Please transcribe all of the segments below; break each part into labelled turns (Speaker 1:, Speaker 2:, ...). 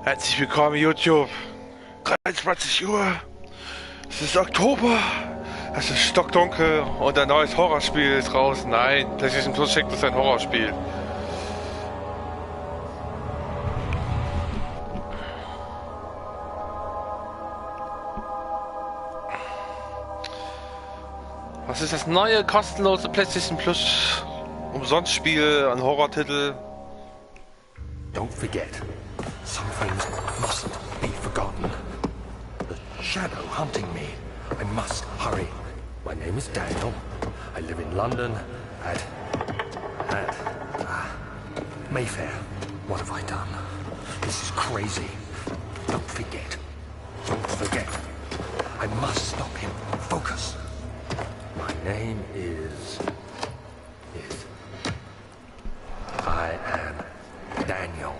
Speaker 1: Herzlich willkommen YouTube. 23 Uhr. Es ist Oktober. Es ist stockdunkel und ein neues Horrorspiel ist raus. Nein, PlayStation Plus schickt uns ein Horrorspiel. Was ist das neue kostenlose PlayStation Plus Umsonstspiel, ein Horrortitel?
Speaker 2: Don't forget, some things mustn't be forgotten. The shadow hunting me. I must hurry. My name is Daniel. I live in London at Mayfair. What have I done? This is crazy. Don't forget. Don't forget. I must stop him. Focus. My name is... I am Daniel.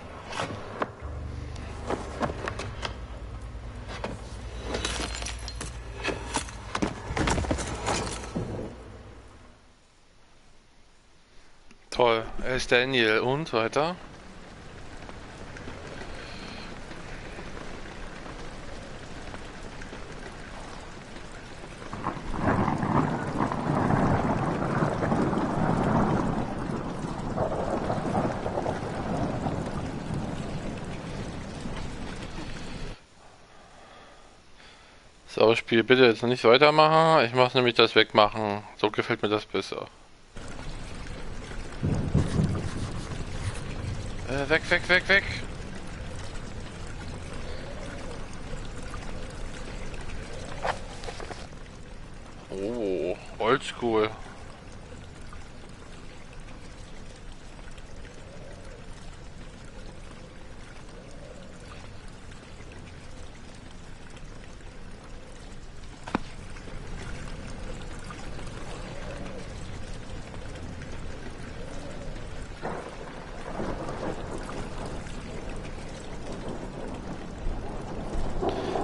Speaker 1: Toll, er ist Daniel und weiter. So, Spiel, bitte jetzt nicht weitermachen. Ich mache nämlich das Wegmachen. So gefällt mir das besser. Weg, weg, weg, weg. Oh, oldschool.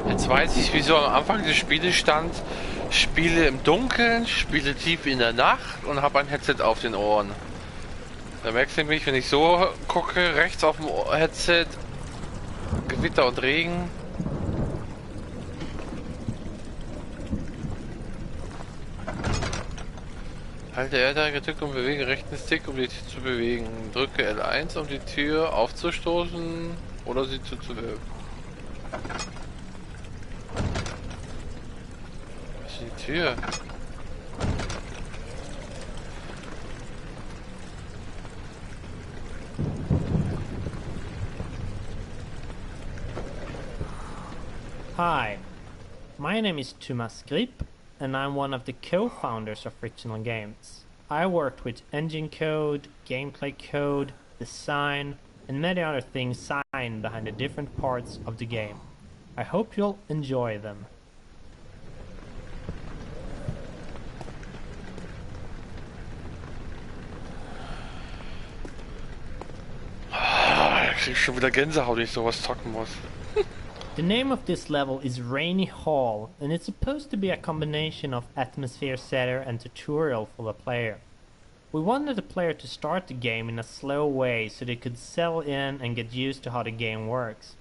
Speaker 1: Jetzt weiß ich, wieso am Anfang des Spieles stand, spiele im Dunkeln, spiele tief in der Nacht und habe ein Headset auf den Ohren. Da merkst du nämlich, wenn ich so gucke, rechts auf dem Headset, Gewitter und Regen. Halte R gedrückt und bewege rechten Stick, um die Tür zu bewegen. Drücke L1, um die Tür aufzustoßen oder sie zuzuwirken. Die Tür.
Speaker 3: Hi, my name is Thomas Grip and I'm one of the co-founders of Frictional Games. I worked with engine code, gameplay code, design and many other things signed behind the different parts of the game. I hope you'll enjoy them.
Speaker 1: Ich krieg schon wieder Gänsehaut, wenn ich sowas zocken muss.
Speaker 3: The name of this level is Rainy Hall, and it's supposed to be a combination of atmosphere setter and tutorial for the player. We wanted the player to start the game in a slow way so they could settle in and get used to how the game works.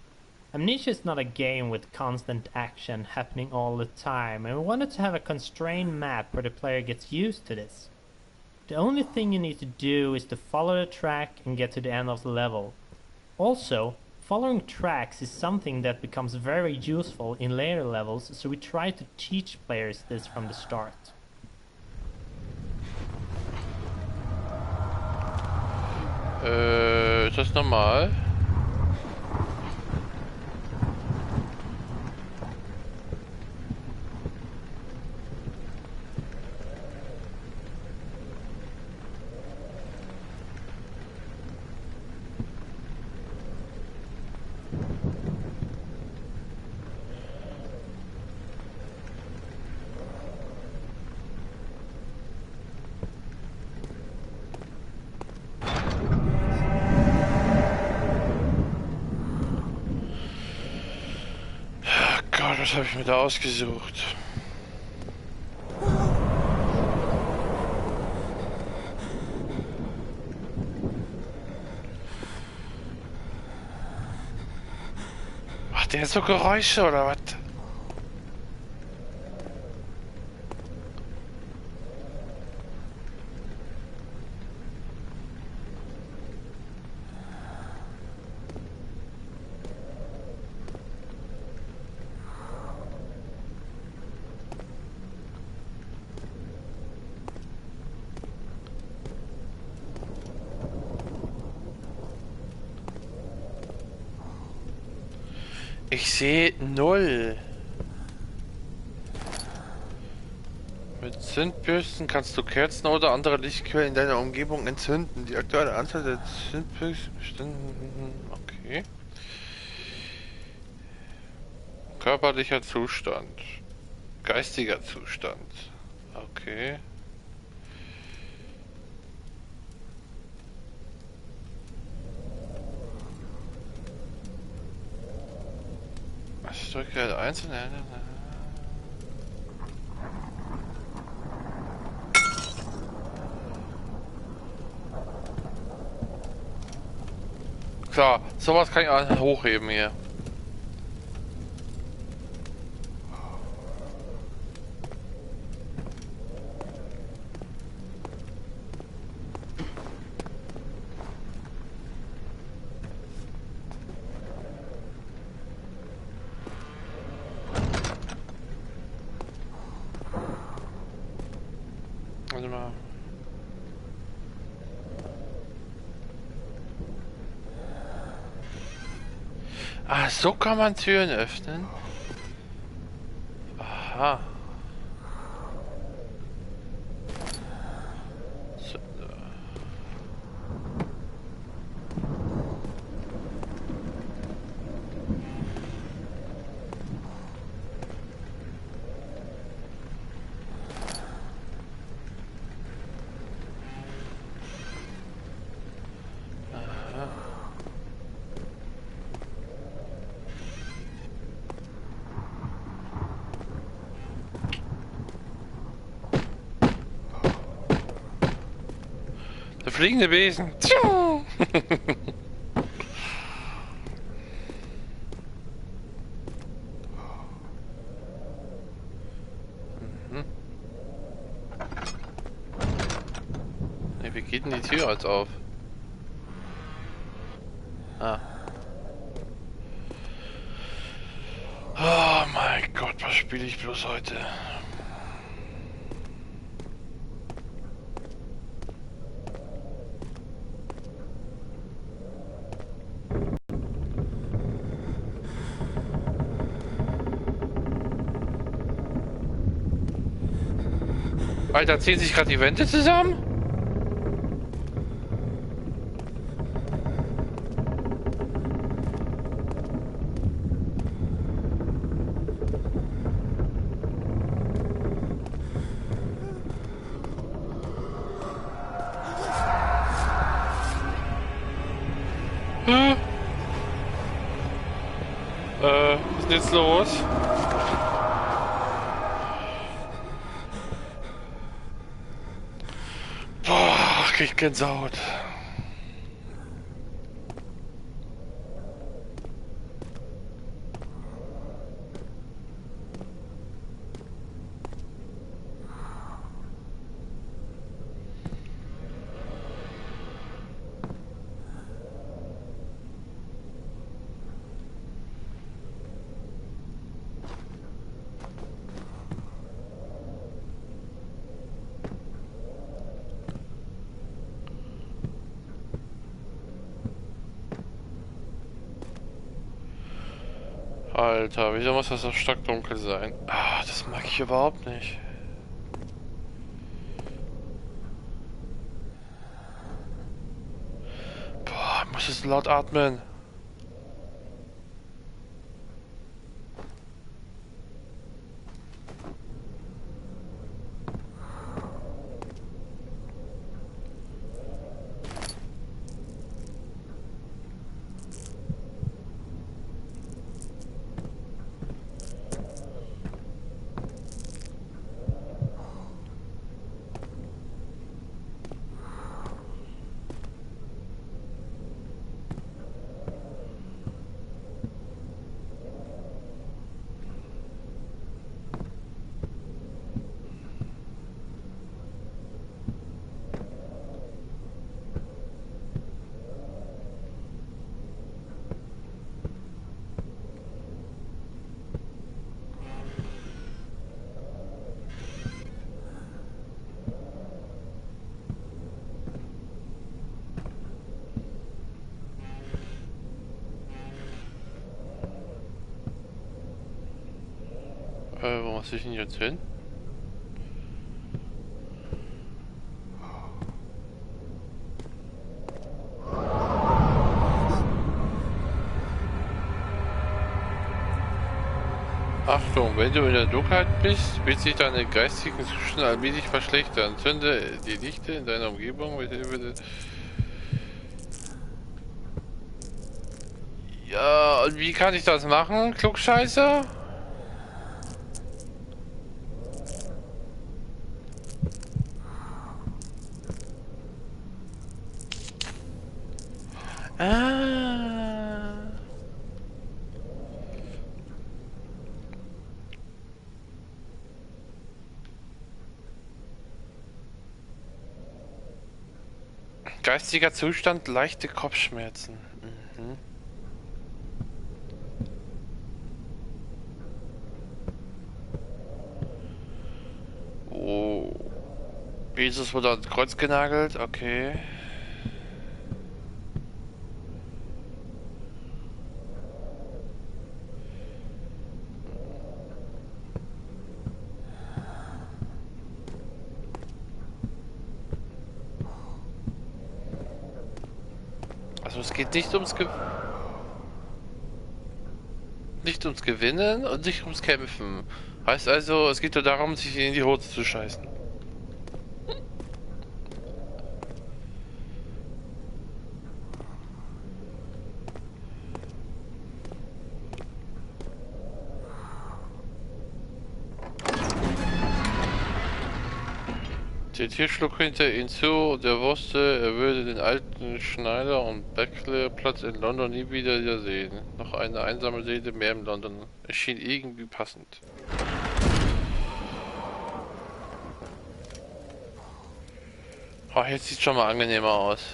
Speaker 3: Amnesia is not a game with constant action happening all the time, and we wanted to have a constrained map where the player gets used to this. The only thing you need to do is to follow the track and get to the end of the level. Also, following tracks is something that becomes very useful in later levels, so we try to teach players this from the start.
Speaker 1: Ist das normal? Was habe ich mir da ausgesucht? Macht der so Geräusche oder was? Ich sehe 0. Mit Zündbürsten kannst du Kerzen oder andere Lichtquellen in deiner Umgebung entzünden. Die aktuelle Anzahl der Zündbürsten bestimmt. Okay. Körperlicher Zustand. Geistiger Zustand. Okay. Ich drücke L1 und L. Klar, sowas kann ich auch hochheben hier. Warte mal. Ah, so kann man Türen öffnen. Aha. So. Der fliegende Besen. Nee, wie geht denn die Tür jetzt auf? Ah. Oh mein Gott, was spiele ich bloß heute? Alter, ziehen sich gerade die Wände zusammen? Hm? Was ist jetzt los? Boah, krieg Gänsehaut. Alter, wieso muss das so stockdunkel sein? Ah, das mag ich überhaupt nicht. Boah, ich muss es laut atmen. Wo muss ich denn jetzt hin? Achtung, wenn du in der Dunkelheit bist, wird sich deine geistigen Zustände allmählich verschlechtern. Zünde die Lichter in deiner Umgebung mit Hilfe des... Ja, und wie kann ich das machen, Klugscheißer? Ah. Geistiger Zustand, leichte Kopfschmerzen. Mhm. Oh. Jesus wurde ans Kreuz genagelt, okay. Also es geht nicht ums Gewinnen und nicht ums Kämpfen. Heißt also, es geht nur darum, sich in die Hose zu scheißen. Der Tier schlug hinter ihn zu und er wusste, er würde den alten Schneider und Bäcklerplatz in London nie wieder sehen. Noch eine einsame Seele mehr in London. Es schien irgendwie passend. Oh, jetzt sieht schon mal angenehmer aus.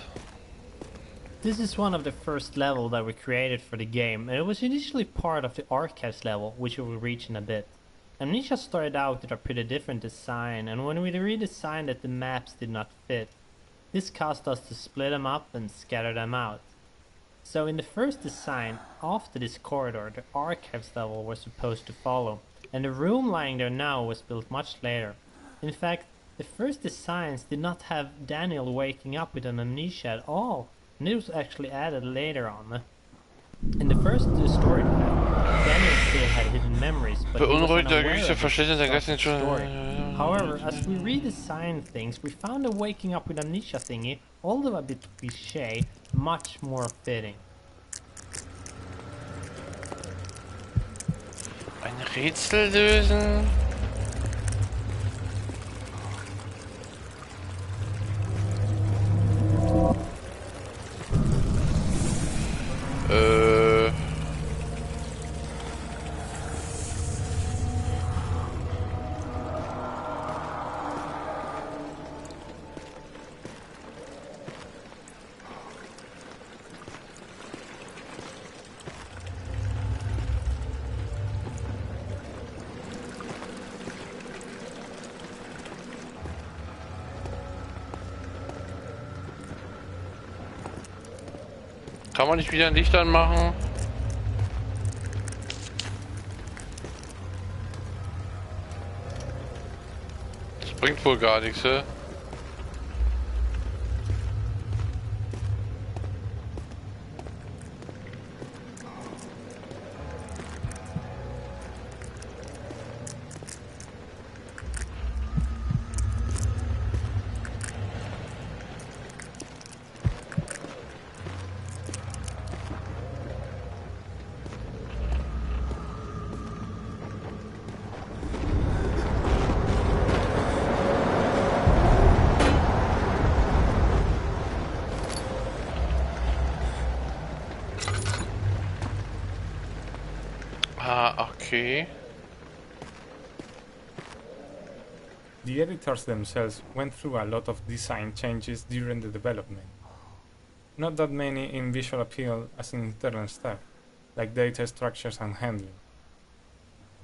Speaker 3: This is one of the first level that we created for the game, and it was initially part of the archives level, which we will reach in a bit. Amnesia started out with a pretty different design, and when we redesigned it the maps did not fit. This caused us to split them up and scatter them out. So in the first design, after this corridor, the archives level was supposed to follow, and the room lying there now was built much later. In fact, the first designs did not have Daniel waking up with an amnesia at all, and it was actually added later on. In the first story, Daniel still had hidden memories, but he was unaware of the story. However, as we redesigned things, we found the waking up with amnesia thingy, although a bit cliché, much more fitting.
Speaker 1: Ein Rätsel lösen? Kann man nicht wieder ein Licht anmachen? Das bringt wohl gar nichts, hä? Ah, okay.
Speaker 4: The editors themselves went through a lot of design changes during the development. Not that many in visual appeal as in internal stuff, like data structures and handling.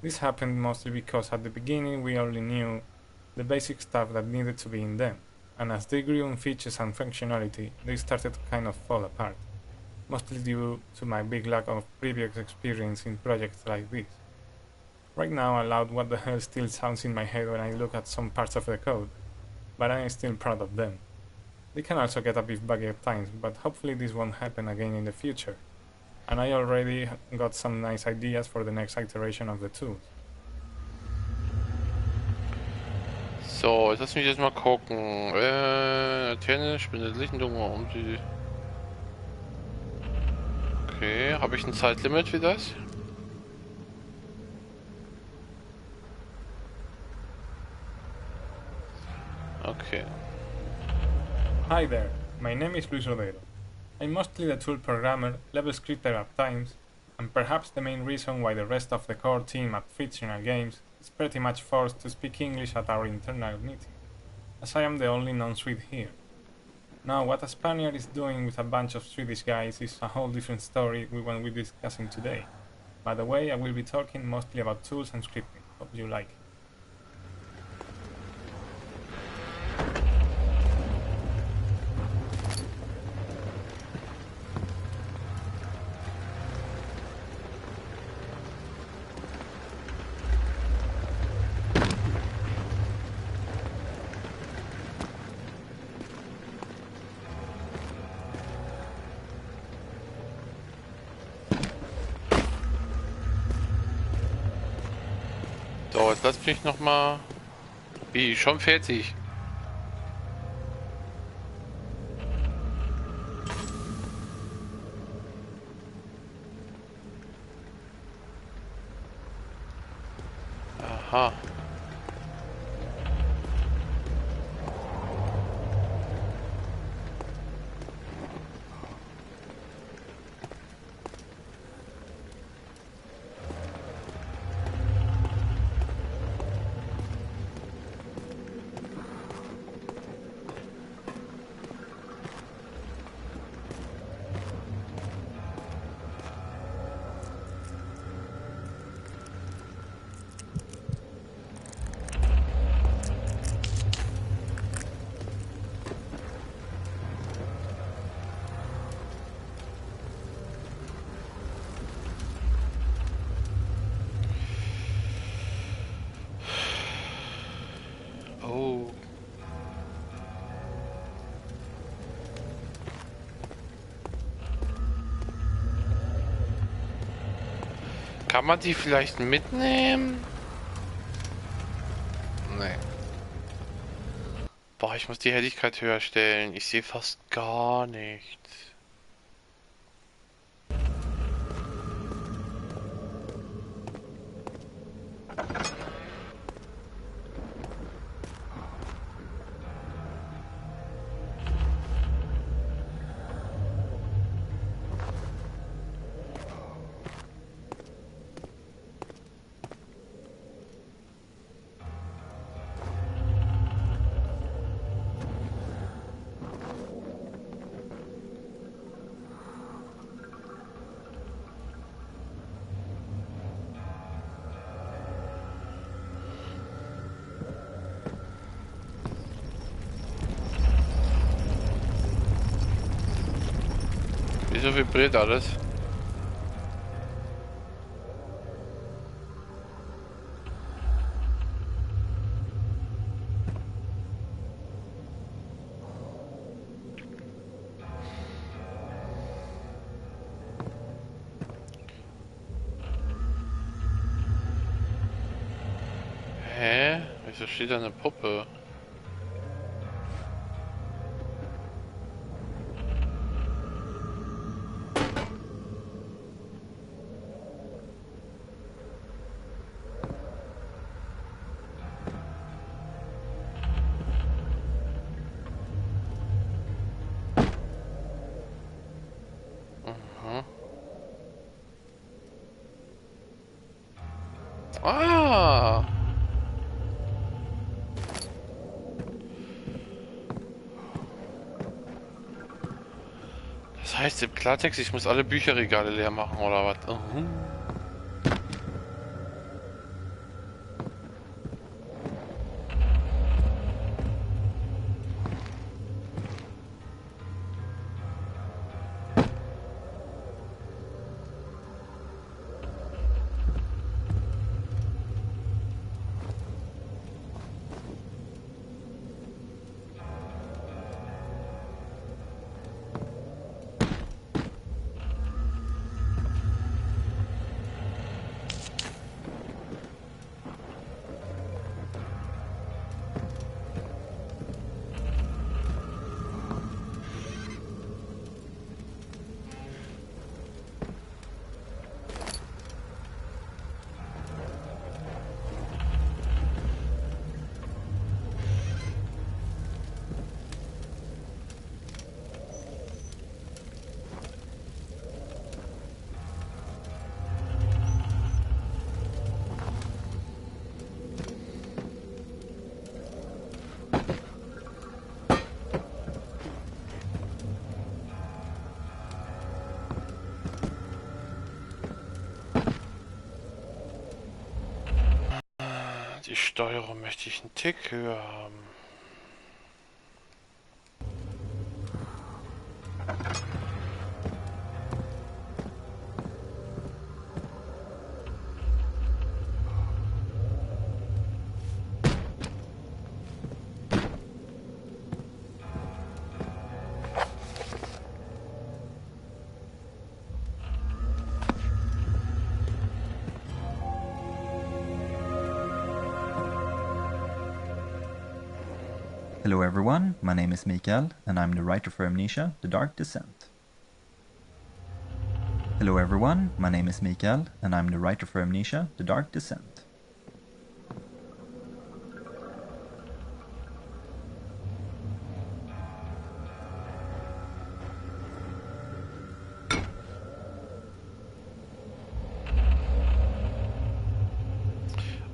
Speaker 4: This happened mostly because at the beginning we only knew the basic stuff that needed to be in them, and as they grew in features and functionality, they started to kind of fall apart, mostly due to my big lack of previous experience in projects like this. Right now, aloud, what the hell still sounds in my head when I look at some parts of the code, but I am still proud of them. They can also get a bit buggy at times, but hopefully this won't happen again in the future. And I already got some nice ideas for the next iteration of the tools.
Speaker 1: So, jetzt lass mich jetzt mal gucken. Tennis, spendet Lichtendunge um die... Okay, habe ich ein Zeitlimit für das? Okay.
Speaker 4: Hi there, my name is Luis Rodero. I'm mostly the tool programmer, level scripter at times, and perhaps the main reason why the rest of the core team at Fictional Games is pretty much forced to speak English at our internal meeting, as I am the only non-Swede here. Now, what a Spaniard is doing with a bunch of Swedish guys is a whole different story we won't be discussing today. By the way, I will be talking mostly about tools and scripting. Hope you like it.
Speaker 1: So, jetzt lass mich noch mal... Wie, schon fertig? Aha. Oh. Kann man die vielleicht mitnehmen? Nee. Boah, ich muss die Helligkeit höher stellen. Ich sehe fast gar nichts. Wieso vibriert alles? Hä? Wieso steht da eine Puppe? Ah! Das heißt im Klartext, ich muss alle Bücherregale leer machen oder was? Die Steuerung möchte ich einen Tick höher haben.
Speaker 5: Hello everyone, my name is Mikael, and I'm the writer for Amnesia, The Dark Descent. Hello everyone, my name is Mikael, and I'm the writer for Amnesia, The Dark Descent.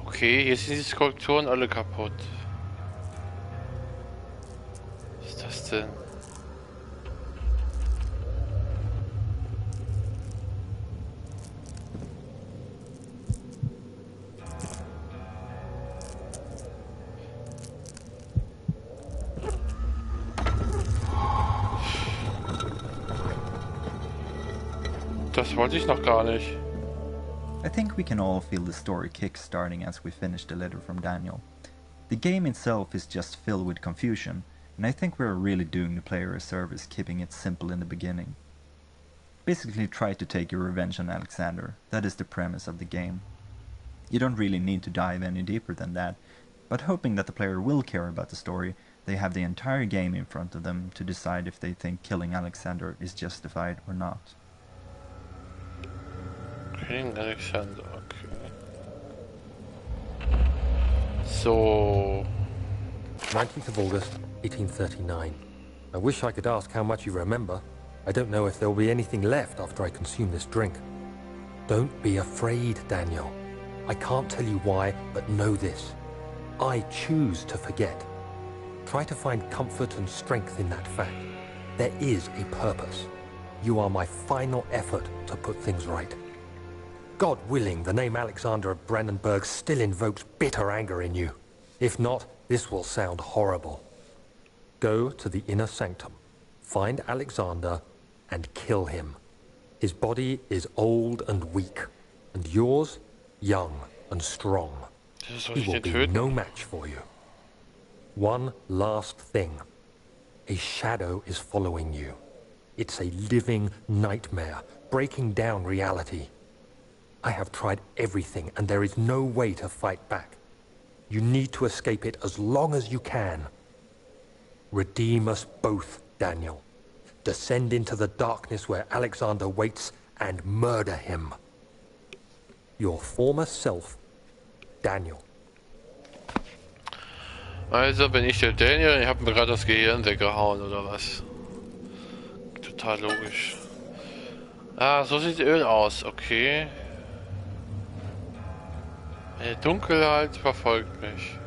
Speaker 1: Okay, hier sind die Skulpturen alle kaputt. Was ist das denn? Das wollte ich noch gar nicht.
Speaker 5: I think we can all feel the story kick-starting as we finish the letter from Daniel. The game itself is just filled with confusion, and I think we're really doing the player a service keeping it simple in the beginning. Basically try to take your revenge on Alexander, that is the premise of the game. You don't really need to dive any deeper than that, but hoping that the player will care about the story, they have the entire game in front of them to decide if they think killing Alexander is justified or not.
Speaker 1: King Alexander, okay. So...
Speaker 2: 19th of August, 1839. I wish I could ask how much you remember. I don't know if there will be anything left after I consume this drink. Don't be afraid, Daniel. I can't tell you why, but know this. I choose to forget. Try to find comfort and strength in that fact. There is a purpose. You are my final effort to put things right. God willing, the name Alexander of Brandenburg still invokes bitter anger in you. If not, this will sound horrible. Go to the inner sanctum, find Alexander, and kill him. His body is old and weak, and yours, young and strong. He will be no match for you. One last thing. A shadow is following you. It's a living nightmare, breaking down reality. I have tried everything, and there is no way to fight back. You need to escape it as long as you can. Redeem us both, Daniel. Descend into the darkness where Alexander waits and murder him. Your former self, Daniel.
Speaker 1: Also bin ich der Daniel, ich habe mir gerade das Gehirn weggehauen, oder was? Total logisch. Ah, so sieht Öl aus, okay. Die Dunkelheit verfolgt mich.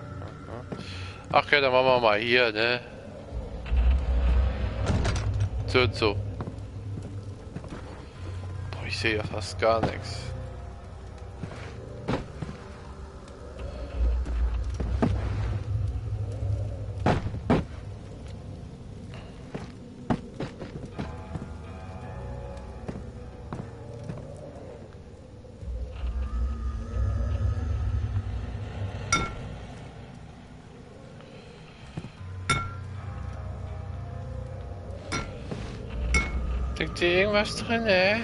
Speaker 1: Ach ja, dann machen wir mal hier, ne? So und so. Boah, ich sehe ja fast gar nichts. Liegt hier irgendwas drin, ey?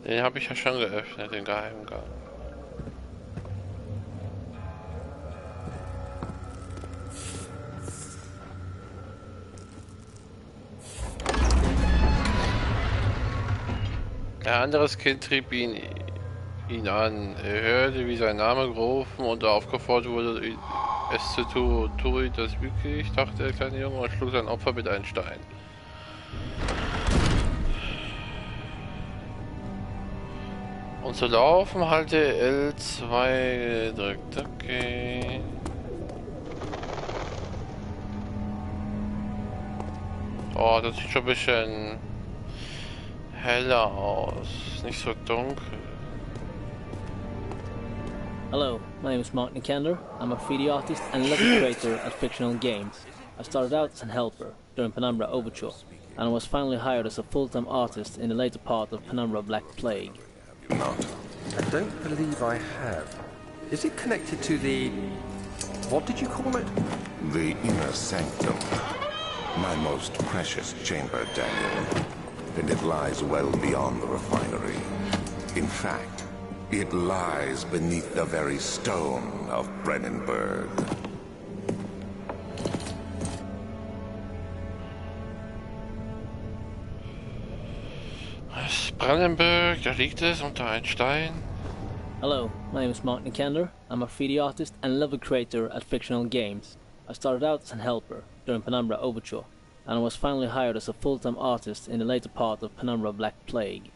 Speaker 1: Den habe ich ja schon geöffnet, den Geheimgang. Ein anderes Kind trieb ihn an. Er hörte, wie sein Name gerufen und aufgefordert wurde, Es zu tun. Turi das wirklich, dachte der kleine Junge und schlug sein Opfer mit einem Stein. Und zu laufen halte L2 gedrückt. Okay. Oh, das sieht schon ein bisschen heller aus. Nicht so dunkel.
Speaker 6: Hello, my name is Mark Nikander. I'm a 3D artist and level creator at fictional games. I started out as a helper during Penumbra Overture, and I was finally hired as a full-time artist in the later part of Penumbra Black Plague.
Speaker 2: Not. I don't believe I have. Is it connected to the... what did you call it?
Speaker 7: The inner sanctum. My most precious chamber, Daniel. And it lies well beyond the refinery. In fact, it lies beneath the very stone of Brennenburg.
Speaker 1: Brandenburg, da liegt es unter einem Stein.
Speaker 6: Hello, my name is Mark Nikander. I'm a 3D artist and level creator at fictional games. I started out as a helper during Penumbra Overture, and I was finally hired as a full-time artist in the later part of Penumbra Black Plague.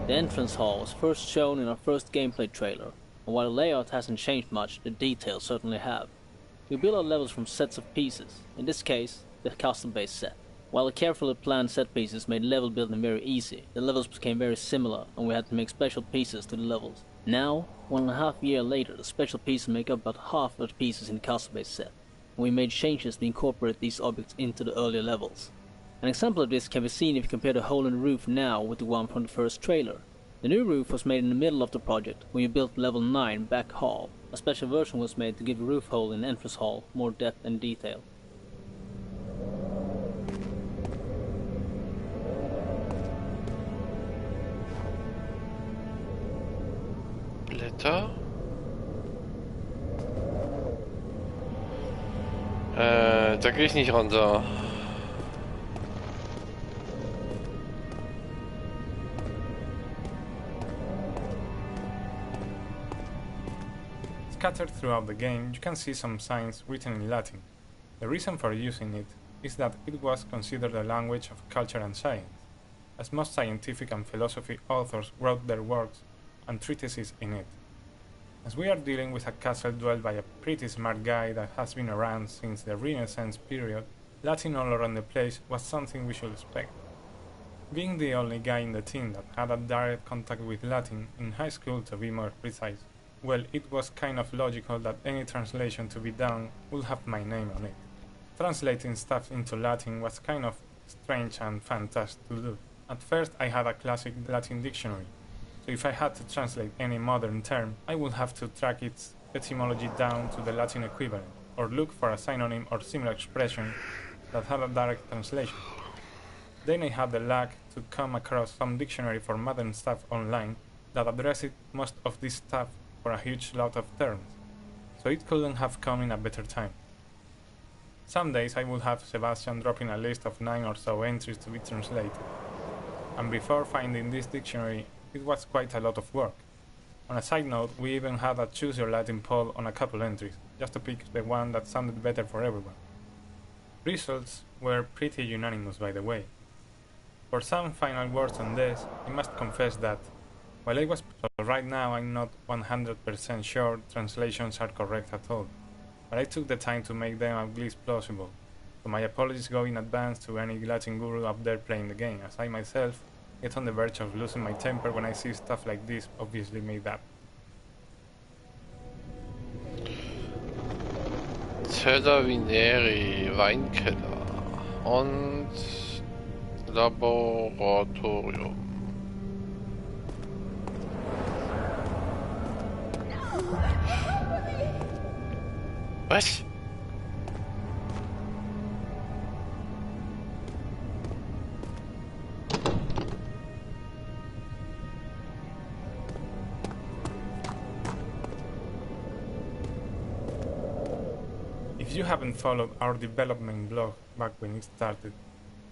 Speaker 6: The entrance hall was first shown in our first gameplay trailer, and while the layout hasn't changed much, the details certainly have. We build our levels from sets of pieces, in this case, the custom-based set. While the carefully planned set pieces made level building very easy, the levels became very similar and we had to make special pieces to the levels. Now, 1.5 years later, the special pieces make up about half of the pieces in the custom-based set, and we made changes to incorporate these objects into the earlier levels. An example of this can be seen if you compare the hole in the roof now with the one from the first trailer. The new roof was made in the middle of the project when you built level 9 back hall. A special version was made to give the roof hole in the entrance hall more depth and detail.
Speaker 1: Blätter. Da gehe ich nicht runter.
Speaker 4: Scattered throughout the game, you can see some signs written in Latin. The reason for using it is that it was considered a language of culture and science, as most scientific and philosophy authors wrote their works and treatises in it. As we are dealing with a castle dwelled by a pretty smart guy that has been around since the Renaissance period, Latin all around the place was something we should expect. Being the only guy in the team that had a direct contact with Latin, in high school to be more precise, well, it was kind of logical that any translation to be done would have my name on it. Translating stuff into Latin was kind of strange and fantastic to do. At first I had a classic Latin dictionary, so if I had to translate any modern term, I would have to track its etymology down to the Latin equivalent, or look for a synonym or similar expression that had a direct translation. Then I had the luck to come across some dictionary for modern stuff online that addressed most of this stuff for a huge lot of terms, so it couldn't have come in a better time. Some days I would have Sebastian dropping a list of 9 or so entries to be translated, and before finding this dictionary it was quite a lot of work. On a side note, we even had a choose your Latin poll on a couple entries, just to pick the one that sounded better for everyone. Results were pretty unanimous, by the way. For some final words on this, I must confess that while I was right now I'm not 100% sure translations are correct at all, but I took the time to make them at least plausible, so my apologies go in advance to any Latin guru up there playing the game, as I myself get on the verge of losing my temper when I see stuff like this obviously made up.
Speaker 1: Zeller Vineri, Weinkeller und Laboratorium. Was?
Speaker 4: If you haven't followed our development blog back when it started,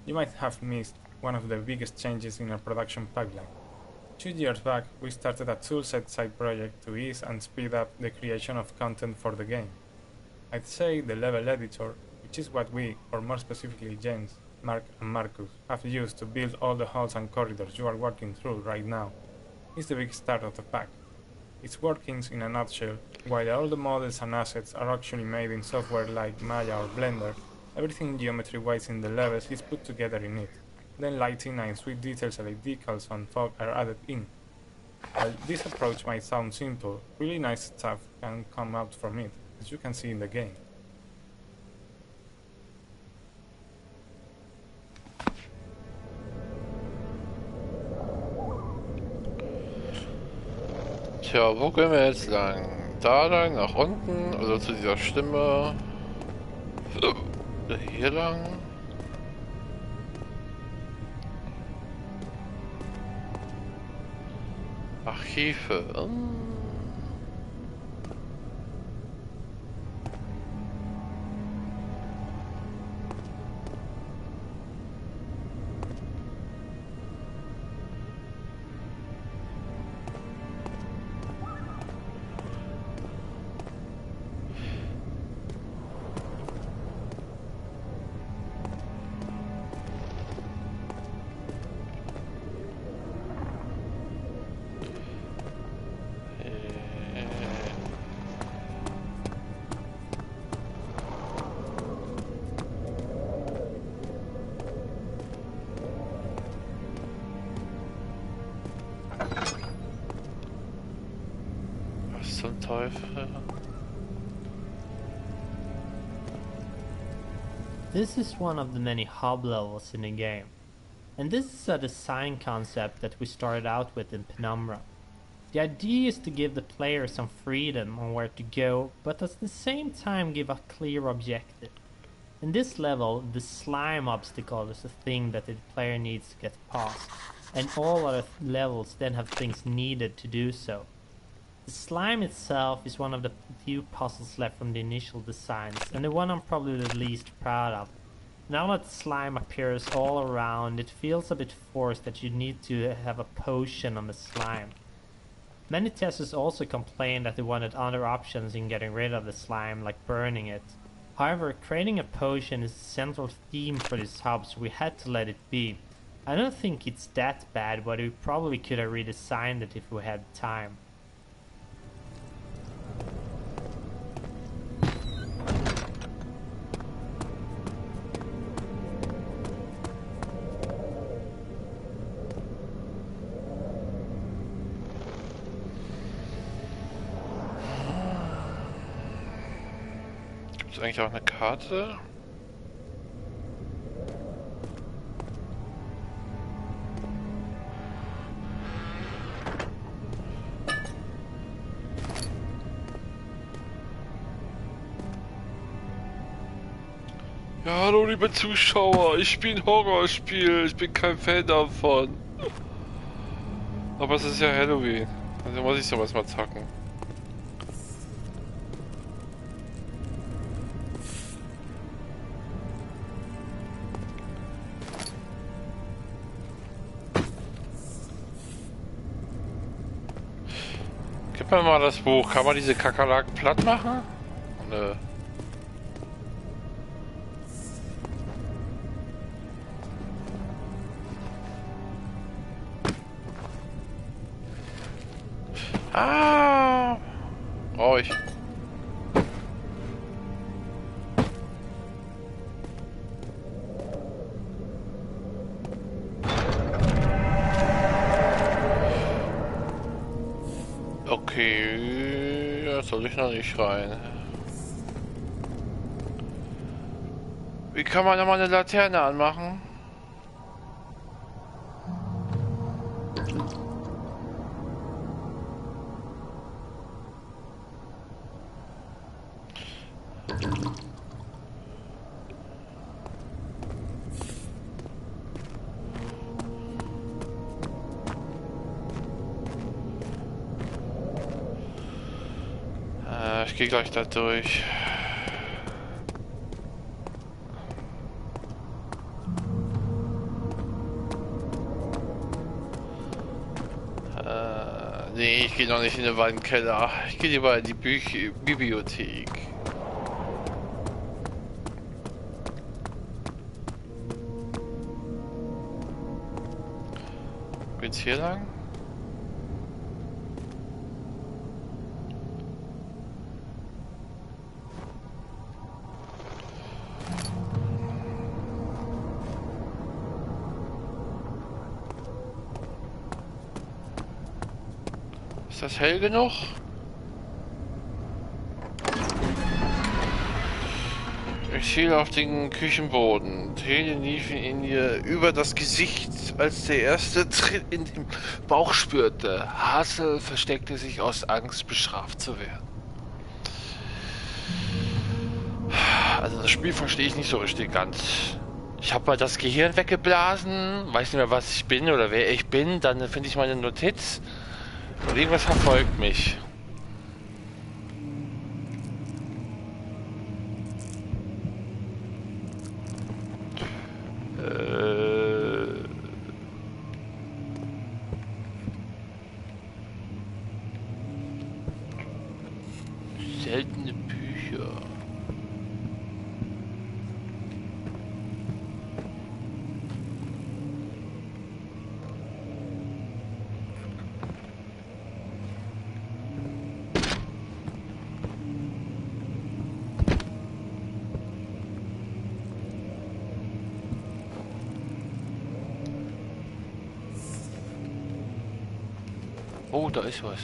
Speaker 4: you might have missed one of the biggest changes in our production pipeline. 2 years back, we started a toolset side project to ease and speed up the creation of content for the game. I'd say the level editor, which is what we, or more specifically James, Mark and Marcus, have used to build all the halls and corridors you are walking through right now, is the big start of the pack. Its workings in a nutshell, while all the models and assets are actually made in software like Maya or Blender, everything geometry-wise in the levels is put together in it. Then lighting and sweet details like decals and fog are added in. While this approach might sound simple, really nice stuff can come out from it, as you can see in the game.
Speaker 1: Tja, wo gehen wir jetzt lang? Da lang, nach unten, also zu dieser Stimme. Hier lang. Archive. Zum Teufel.
Speaker 3: This is one of the many hub levels in the game, and this is a design concept that we started out with in Penumbra. The idea is to give the player some freedom on where to go, but at the same time give a clear objective. In this level, the slime obstacle is a thing that the player needs to get past, and all other levels then have things needed to do so. The slime itself is one of the few puzzles left from the initial designs, and the one I'm probably the least proud of. Now that slime appears all around, it feels a bit forced that you need to have a potion on the slime. Many testers also complained that they wanted other options in getting rid of the slime, like burning it. However, creating a potion is the central theme for this hub, so we had to let it be. I don't think it's that bad, but we probably could have redesigned it if we had time.
Speaker 1: Gibt es eigentlich auch eine Karte? Ja, hallo liebe Zuschauer, ich spiele ein Horrorspiel, ich bin kein Fan davon. Aber es ist ja Halloween, also muss ich sowas mal zocken. Gib mir mal das Buch, kann man diese Kakerlaken platt machen? Nö. Ah! Brauch ich. Okay, da soll ich noch nicht rein. Wie kann man nochmal eine Laterne anmachen? Ich gehe gleich da durch. Nee, ich gehe noch nicht in den Weinkeller. Ich gehe lieber in die Bibliothek. Geht's hier lang? Ist das hell genug? Ich schiele auf den Küchenboden. Tränen liefen in ihr über das Gesicht, als der erste Tritt in den Bauch spürte. Hassel versteckte sich aus Angst, bestraft zu werden. Also das Spiel verstehe ich nicht so richtig ganz. Ich habe mal das Gehirn weggeblasen, weiß nicht mehr, was ich bin oder wer ich bin. Dann finde ich meine Notiz und irgendwas verfolgt mich. Seltene Bücher. Oh, da ist was.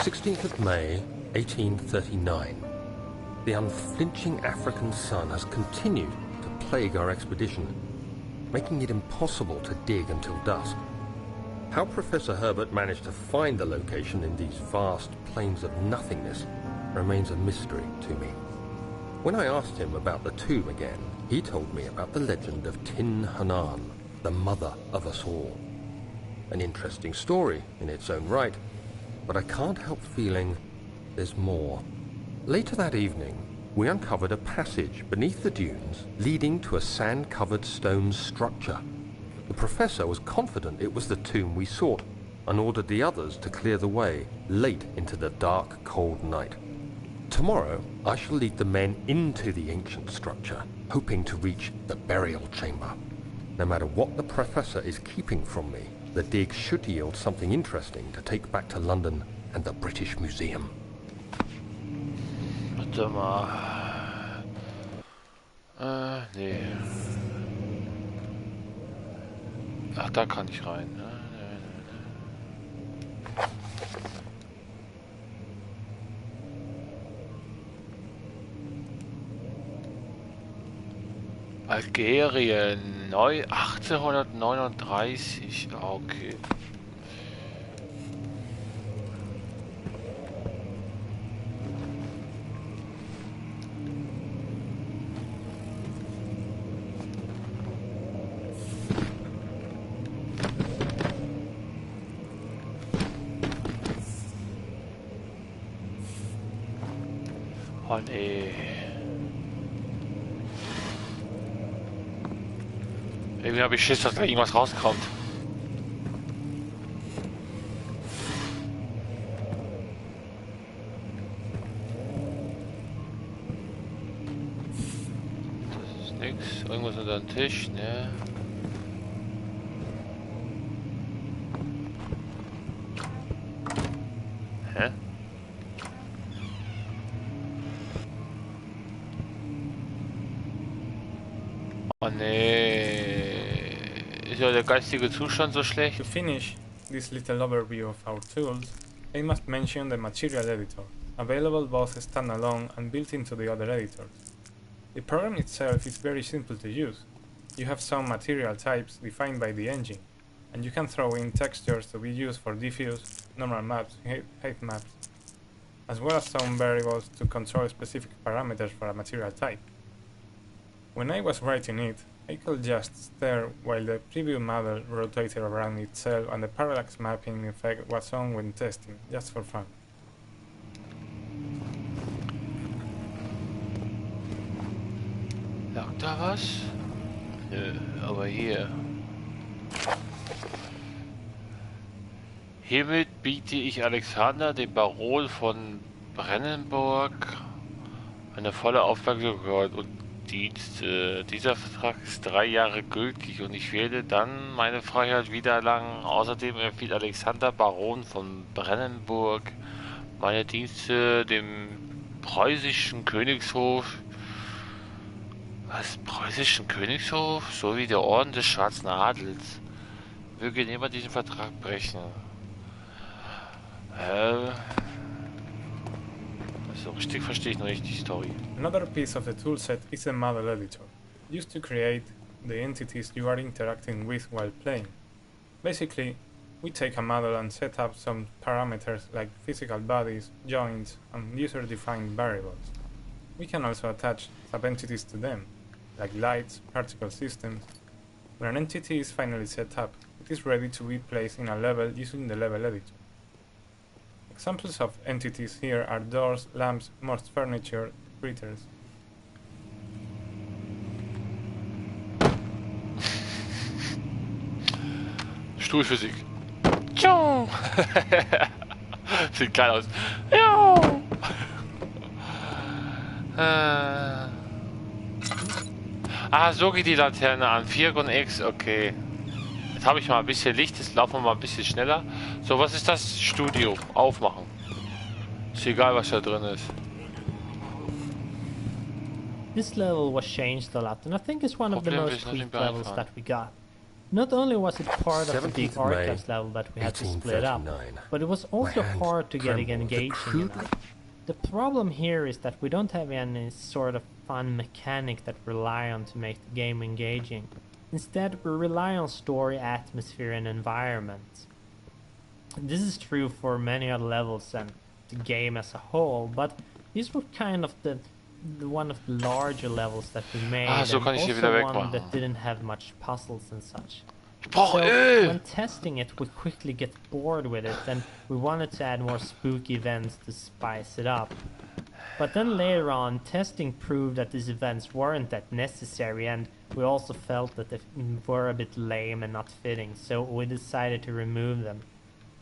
Speaker 2: 16th of May, 1839. The unflinching African sun has continued to plague our expedition, making it impossible to dig until dusk. How Professor Herbert managed to find the location in these vast plains of nothingness remains a mystery to me. When I asked him about the tomb again, he told me about the legend of Tin Hanan, the mother of us all. An interesting story in its own right, but I can't help feeling there's more. Later that evening, we uncovered a passage beneath the dunes leading to a sand-covered stone structure. The professor was confident it was the tomb we sought and ordered the others to clear the way late into the dark, cold night. Tomorrow, I shall lead the men into the ancient structure, hoping to reach the burial chamber. No matter what the professor is keeping from me, the dig should yield something interesting to take back to London and the British Museum.
Speaker 1: Warte mal. Nee. Ach, da kann ich rein. Algerien, 1839, okay. Oh nee. Irgendwie habe ich Schiss, dass da irgendwas rauskommt. Das ist nix. Irgendwas unter dem Tisch, ne? Hä? Oh nee. Ist ja der geistige Zustand so schlecht?
Speaker 4: To finish this little overview of our tools, I must mention the material editor, available both standalone and built into the other editors. The program itself is very simple to use. You have some material types defined by the engine, and you can throw in textures to be used for diffuse, normal maps, height maps, as well as some variables to control specific parameters for a material type. When I was writing it, I could just stare while the preview model rotated around itself and the parallax mapping effect was on when testing, just for fun.
Speaker 1: Lag da was? Nö, aber hier. Hiermit biete ich Alexander, dem Baron von Brennenburg, eine volle Aufmerksamkeit und Dienst. Dieser Vertrag ist 3 Jahre gültig und ich werde dann meine Freiheit wiedererlangen. Außerdem empfiehlt Alexander, Baron von Brennenburg, meine Dienste dem preußischen Königshof. Was? Preußischen Königshof? Sowie der Orden des Schwarzen Adels. Möge niemand diesen Vertrag brechen. So richtig verstehe ich noch nicht die Story.
Speaker 4: Another piece of the toolset is the model editor, used to create the entities you are interacting with while playing. Basically, we take a model and set up some parameters like physical bodies, joints, and user-defined variables. We can also attach sub-entities to them, like lights, particle systems. When an entity is finally set up, it is ready to be placed in a level using the level editor. Examples of entities here are doors, lamps, most furniture, critters.
Speaker 1: Stuhlphysik. Tschuh. Sieht geil aus. Ja. So geht die Laterne an. 4 und X, okay. Jetzt habe ich mal ein bisschen Licht, jetzt laufen wir mal ein bisschen schneller. So, was ist das? Studio. Aufmachen. Ist egal, was da drin ist.
Speaker 3: This level was changed a lot, and I think it's one of the most tweaked levels that we got. Not only was it part of the big archives level that we had to split up, but it was also hard to get engaging enough. The problem here is that we don't have any sort of fun mechanic that we rely on to make the game engaging. Instead, we rely on story, atmosphere, and environment. This is true for many other levels and the game as a whole, but these were kind of the one of the larger levels that we made,
Speaker 1: so
Speaker 3: and
Speaker 1: kann ich hier wieder
Speaker 3: also one
Speaker 1: wegmachen.
Speaker 3: that didn't have much puzzles and such.
Speaker 1: Ich brauche
Speaker 3: So,
Speaker 1: Öl!
Speaker 3: when testing it, we quickly get bored with it, and we wanted to add more spooky events to spice it up. But then later on, testing proved that these events weren't that necessary, and we also felt that they were a bit lame and not fitting, so we decided to remove them.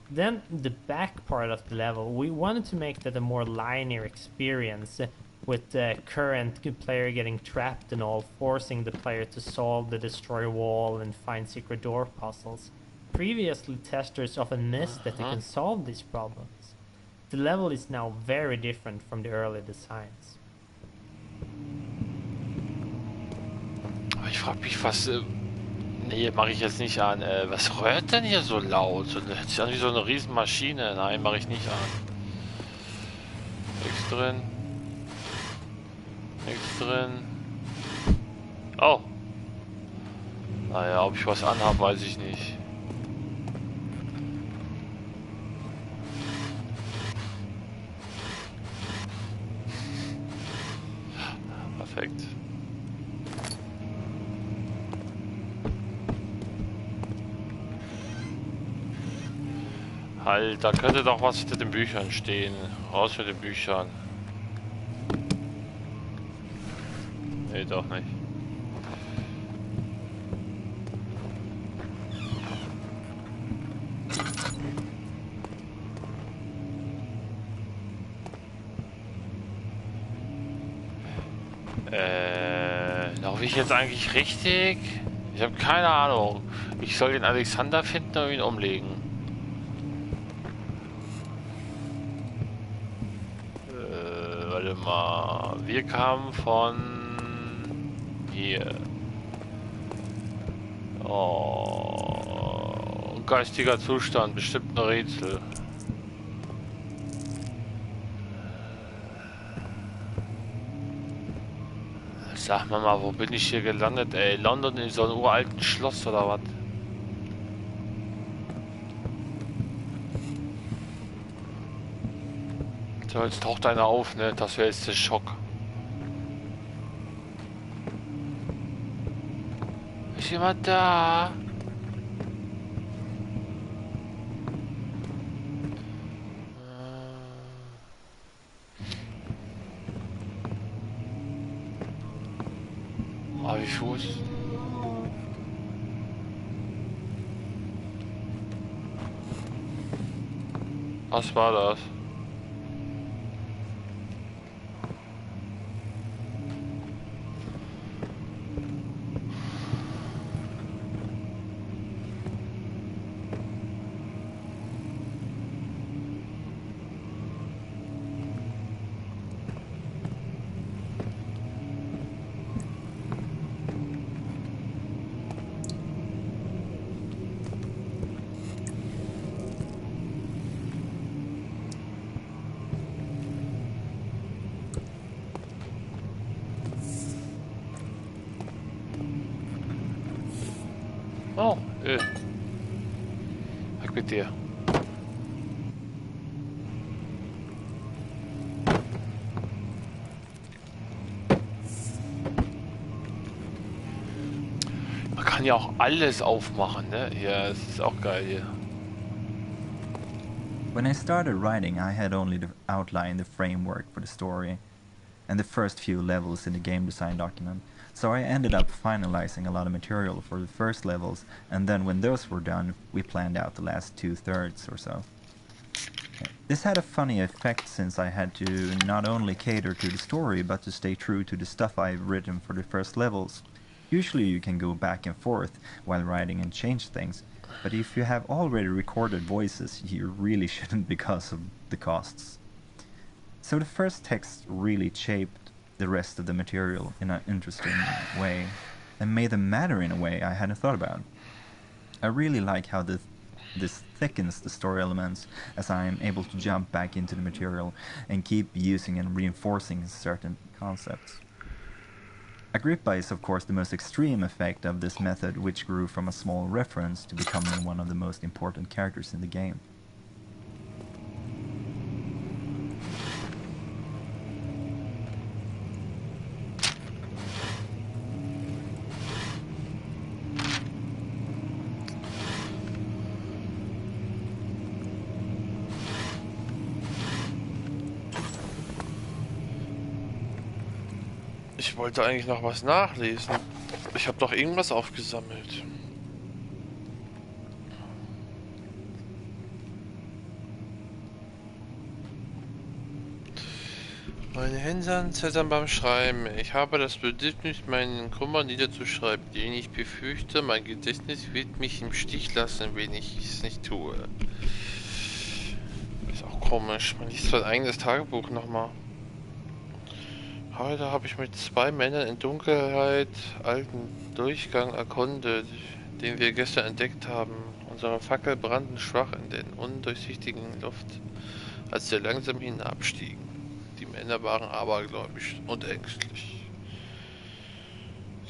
Speaker 3: Then, the back part of the level, we wanted to make that a more linear experience, with the current player getting trapped and all, forcing the player to solve the destroy wall and find secret door puzzles. Previously, testers often missed that they can solve these problems. The level is now very different from the early designs.
Speaker 1: Ich frage mich, was... nee, mache ich jetzt nicht an. Was rührt denn hier so laut? So, das hört sich an wie so eine Riesenmaschine. Nein, mache ich nicht an. Nichts drin. Nichts drin. Oh. Naja, ob ich was anhabe, weiß ich nicht. Perfekt. Halt, da könnte doch was hinter den Büchern stehen. Raus mit den Büchern. Nee, doch nicht. Laufe ich jetzt eigentlich richtig? Ich habe keine Ahnung. Ich soll den Alexander finden und ihn umlegen. Warte mal. Wir kamen von hier. Oh, geistiger Zustand, bestimmt ein Rätsel. Sag mal, wo bin ich hier gelandet, ey? London in so einem uralten Schloss oder was? So, jetzt taucht einer auf, ne? Das wäre jetzt der Schock. Ist jemand da? Wie Fuß. Was war das? Oh, weg mit dir. Man kann ja auch alles aufmachen, ne? Ja, es ist auch geil hier.
Speaker 5: When I started writing, I had only outlined the framework for the story and the first few levels in the game design document, so I ended up finalizing a lot of material for the first levels, and then when those were done, we planned out the last 2/3 or so. This had a funny effect since I had to not only cater to the story, but to stay true to the stuff I've written for the first levels. Usually you can go back and forth while writing and change things, but if you have already recorded voices, you really shouldn't because of the costs. So the first text really shaped the rest of the material in an interesting way, and made them matter in a way I hadn't thought about. I really like how this thickens the story elements, as I am able to jump back into the material and keep using and reinforcing certain concepts. Agrippa is of course the most extreme effect of this method, which grew from a small reference to becoming one of the most important characters in the game.
Speaker 1: Ich wollte eigentlich noch was nachlesen. Ich habe doch irgendwas aufgesammelt. Meine Hände zittern beim Schreiben. Ich habe das Bedürfnis, meinen Kummer niederzuschreiben, den ich befürchte, mein Gedächtnis wird mich im Stich lassen, wenn ich es nicht tue. Ist auch komisch. Man liest sein eigenes Tagebuch nochmal. Heute habe ich mit 2 Männern in Dunkelheit alten Durchgang erkundet, den wir gestern entdeckt haben. Unsere Fackel brannten schwach in der undurchsichtigen Luft, als wir langsam hinabstiegen. Die Männer waren abergläubisch und ängstlich.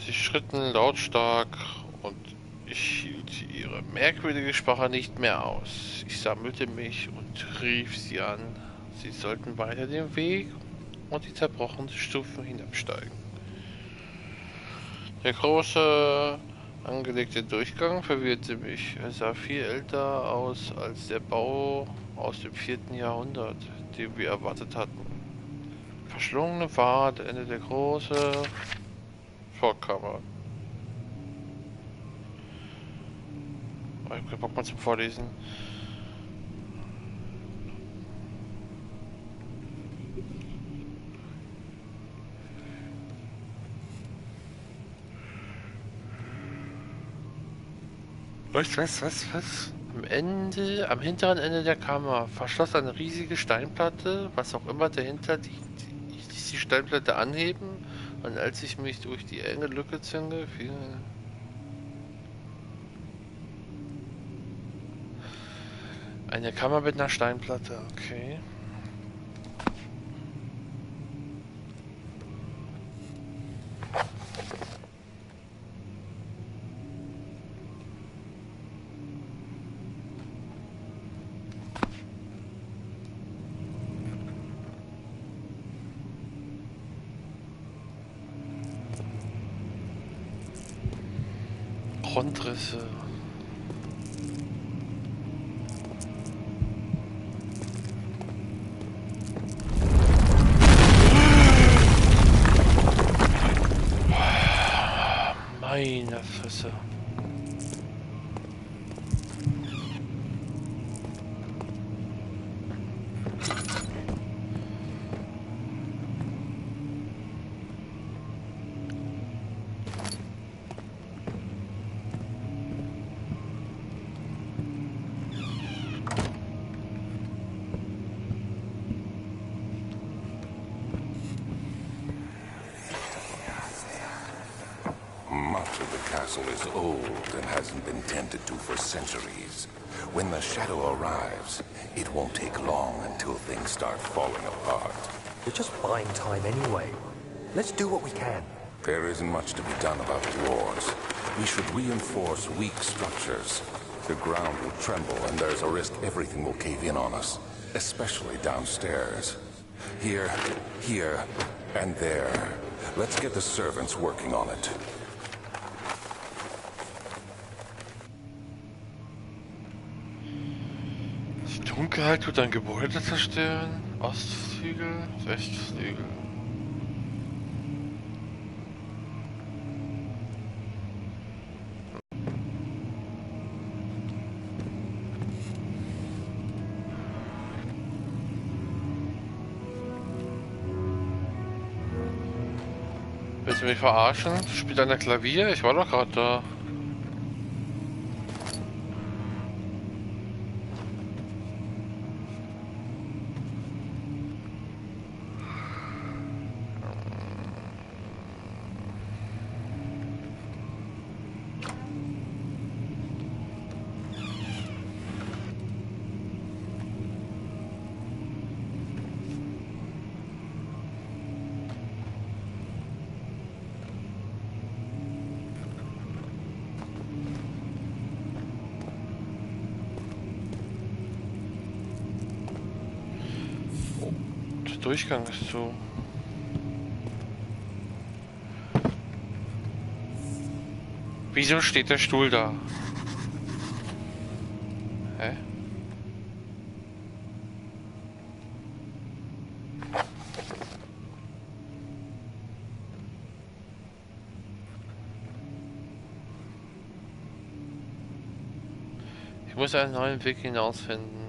Speaker 1: Sie schritten lautstark und ich hielt ihre merkwürdige Sprache nicht mehr aus. Ich sammelte mich und rief sie an. Sie sollten weiter den Weg und die zerbrochenen Stufen hinabsteigen. Der große, angelegte Durchgang verwirrte mich. Er sah viel älter aus als der Bau aus dem 4. Jahrhundert, den wir erwartet hatten. Verschlungene Pfad, Ende der große Vorkammer. Ich hab keinen Bock mal zum Vorlesen. Was? Am hinteren Ende der Kammer verschloss eine riesige Steinplatte, was auch immer dahinter liegt. Ich ließ die Steinplatte anheben und als ich mich durch die enge Lücke zwänge, fiel eine Kammer mit einer Steinplatte, okay. Grundrisse. Meine Fresse.
Speaker 7: the castle is old and hasn't been tended to for centuries. When the shadow arrives, it won't take long until things start falling apart.
Speaker 2: We're just buying time anyway. Let's do what we can.
Speaker 7: There isn't much to be done about the wars. We should reinforce weak structures. The ground will tremble and there's a risk everything will cave in on us, especially downstairs. Here, and there. Let's get the servants working on it.
Speaker 1: Die Dunkelheit tut ein Gebäude zerstören. Ostflügel, Westflügel. Willst du mich verarschen? Spielt einer Klavier? Ich war doch gerade da. Durchgang ist zu. Wieso steht der Stuhl da? Hä? Ich muss einen neuen Weg hinausfinden.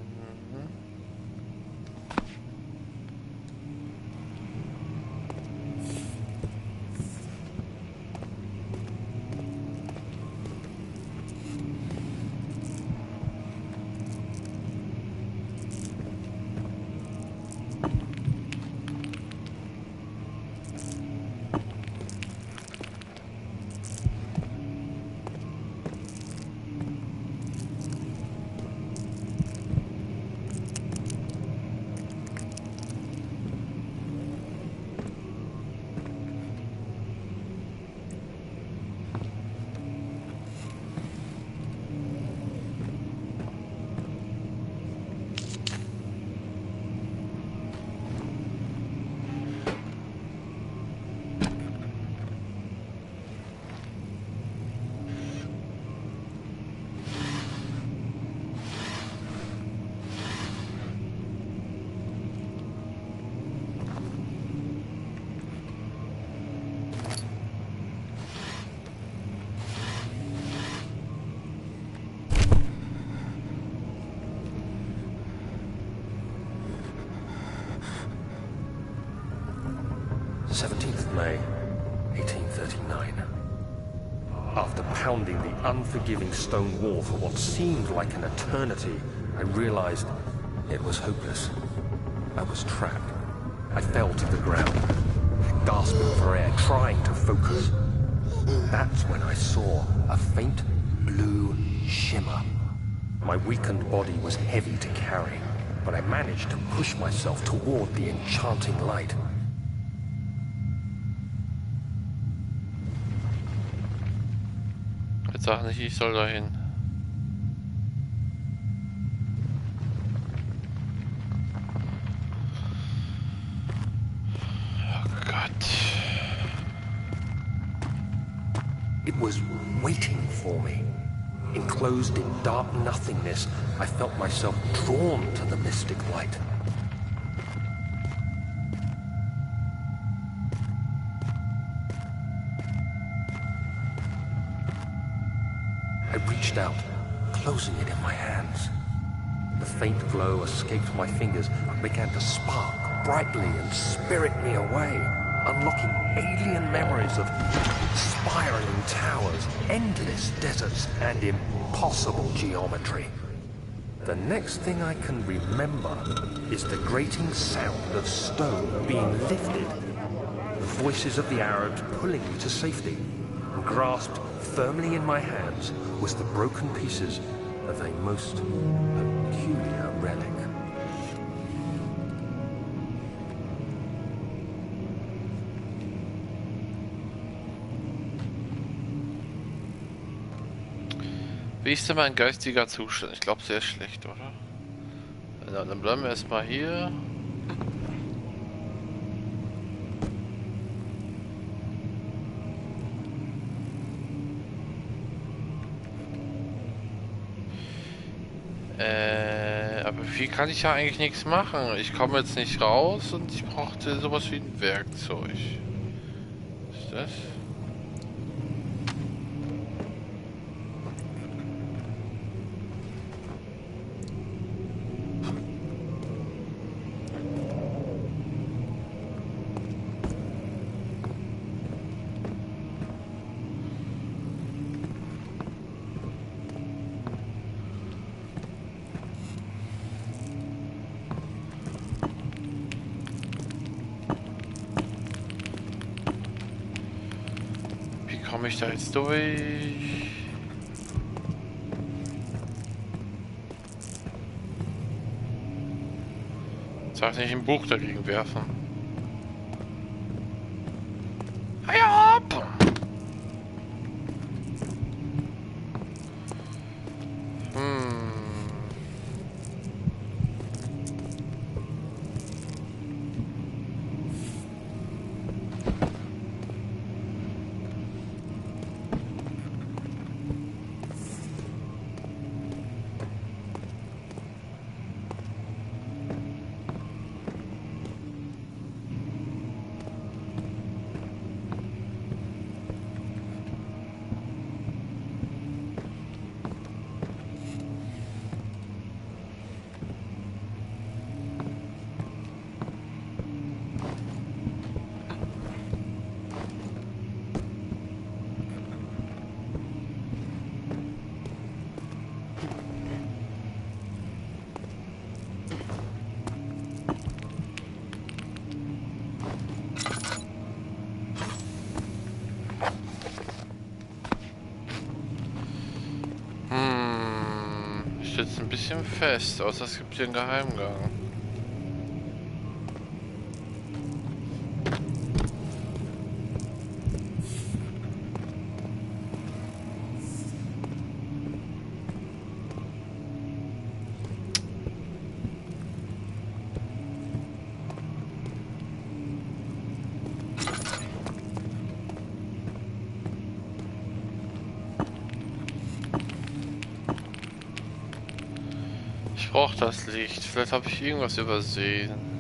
Speaker 2: May 1839. After pounding the unforgiving stone wall for what seemed like an eternity, I realized it was hopeless. I was trapped. I fell to the ground, gasping for air, trying to focus. That's when I saw a faint blue shimmer. My weakened body was heavy to carry, but I managed to push myself toward the enchanting light.
Speaker 1: Jetzt sag nicht, ich soll dahin. Oh Gott.
Speaker 2: It was waiting for me. Enclosed in dark nothingness, I felt myself drawn to the mystic light. I reached out, closing it in my hands. The faint glow escaped my fingers and began to spark brightly and spirit me away, unlocking alien memories of spiraling towers, endless deserts, and impossible geometry. The next thing I can remember is the grating sound of stone being lifted, the voices of the Arabs pulling me to safety. and grasped firmly in my hands was the broken pieces of a most peculiar relic.
Speaker 1: Wie ist denn mein geistiger Zustand? Ich glaube, sehr schlecht, oder? Ja, dann bleiben wir erstmal hier. Aber viel kann ich ja eigentlich nichts machen. Ich komme jetzt nicht raus und ich brauchte sowas wie ein Werkzeug. Was ist das? Komme ich da jetzt durch? Jetzt darf ich nicht ein Buch dagegen werfen. Ja! Ich sitze ein bisschen fest, außer es gibt hier einen Geheimgang. Ich brauche das Licht. Vielleicht habe ich irgendwas übersehen.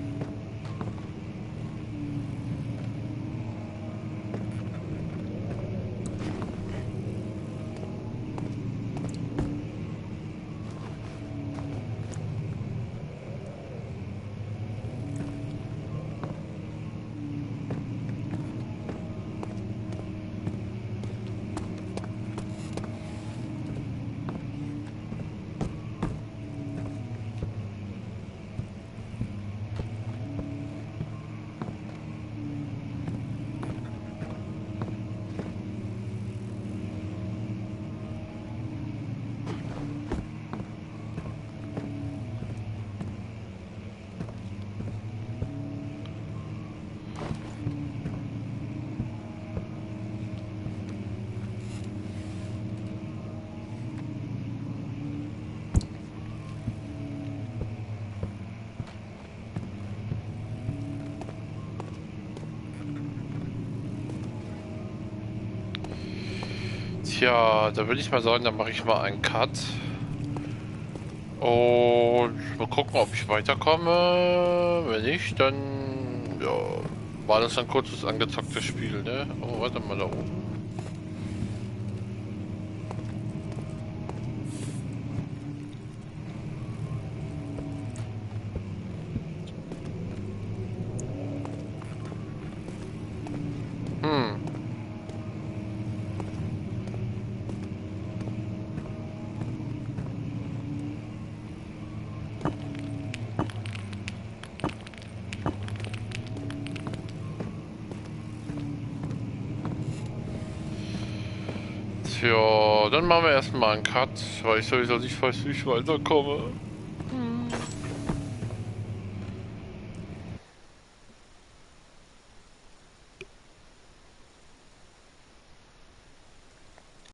Speaker 1: Tja, da würde ich mal sagen, dann mache ich mal einen Cut. Und mal gucken, ob ich weiterkomme. Wenn nicht, dann ja, war das ein kurzes angezocktes Spiel, ne? Oh, warte mal da oben. Ja, dann machen wir erstmal einen Cut, weil ich sowieso nicht weiß, wie ich weiterkomme.